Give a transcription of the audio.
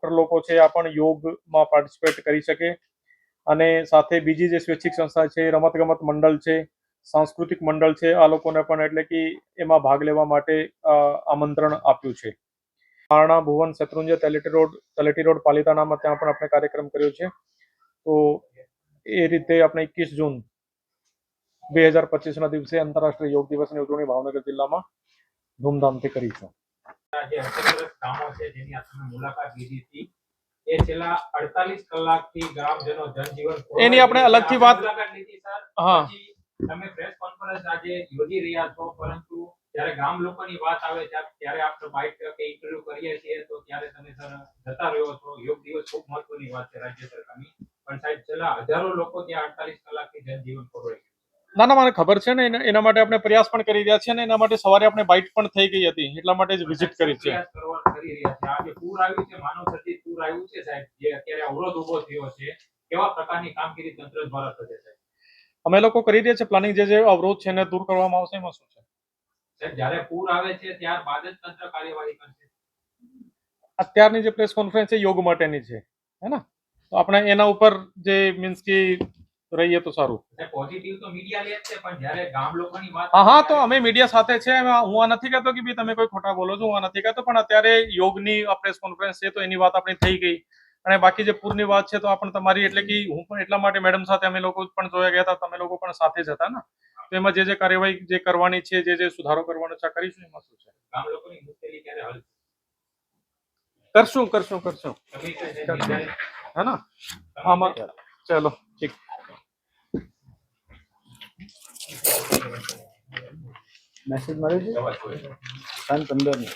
Doctor લોકો છે આ પણ યોગમાં પાર્ટિસિપેટ કરી શકે અને સાથે બીજી જે સ્વૈચ્છિક સંસ્થા છે, રમતગમત મંડળ છે, સાંસ્કૃતિક મંડળ છે, આ લોકોને પણ એટલે કે એમાં ભાગ લેવા માટે આમંત્રણ આપ્યું છે. પારણા, ભુવન, શેત્રુંજય, તલેટી રોડ પાલિતાણામાં ત્યાં પણ આપણે કાર્યક્રમ કર્યો છે. તો એ રીતે આપણે 21 જૂન 2025ના દિવસે આંતરરાષ્ટ્રીય યોગ દિવસની ઉજવણી ભાવનગર જિલ્લામાં ધૂમધામથી કરીશું. જે અસરગ્રસ્ત ગામો છે જેની આપણે મુલાકાત લીધી હતી એ છેલ્લા 48 કલાકથી ગ્રામજનો જનજીવન એની આપણે અલગથી વાત મુલાકાત લીધી સર. હા, તમે પ્રેસ કોન્ફરન્સ આજે યોજી રહ્યા છો, પરંતુ જ્યારે ગામ લોકોની વાત આવે ત્યારે આપણે બાઇટ કે ઇન્ટરવ્યુ કરીએ છીએ તો ત્યારે તમે સર જતા રહ્યો છો. યોગ દિવસ ખૂબ મહત્વની વાત છે રાજ્ય સરકારની, પણ સાહેબ છેલ્લા હજારો લોકો ત્યાં 48 કલાકથી જનજીવન ખોરવાઈ ગયું. ના ના, મને ખબર છે ને, એના માટે આપણે પ્રયાસ પણ કરી રહ્યા છીએ ને એના માટે સવારે આપણે બાઇટ પણ થઈ ગઈ હતી, એટલા માટે જ વિઝિટ કરી છે. કરી રહ્યા છે. આજે પૂર આવ્યું છે, માનવ સર્જિત પૂર આવ્યું છે સાહેબ, જે અત્યારે અવરોધ ઉભો થયો છે, કેવા પ્રકારની કામગીરી તંત્ર દ્વારા થશે સાહેબ? અમે લોકો કરી રહ્યા છે પ્લાનિંગ, જે અવરોધ છે એને દૂર કરવામાં આવશે. એમાં શું છે સાહેબ, જ્યારે પૂર આવે છે ત્યારબાદ જ તંત્ર કાર્યવાહી કરશે. અત્યારની જે પ્રેસ કોન્ફરન્સ છે યોગ માટેની છે, હે ને, તો આપણે એના ઉપર જે મીન્સ કે રહીએ તો સારું. પોઝિટિવ તો મીડિયા લે છે, પણ જ્યારે ગામ લોકોની વાત હા, તો અમે મીડિયા સાથે છે. હું આ નથી કહેતો કે ભાઈ તમે કોઈ ખોટા બોલો છો, હું આ નથી કહેતો, પણ અત્યારે યોગની આ પ્રેસ કોન્ફરન્સ છે તો એની વાત આપણી થઈ ગઈ, અને બાકી જે પૂરની વાત છે તો આપણે તમારી એટલે કે હું પણ એટલા માટે મેડમ સાથે અમે લોકો પણ જોયા ગયા હતા, તમે લોકો પણ સાથે જ હતા ને, તો એમાં જે કાર્યવાહી જે કરવાની છે, જે સુધારો કરવાનો છે કરીશું. એમાં શું છે, ગામ લોકોની મુશ્કેલી ક્યારે હલ કરશું હે ને. આમાં ચલો ઠીક. મેસેજ મળ્યો છે 15 ની.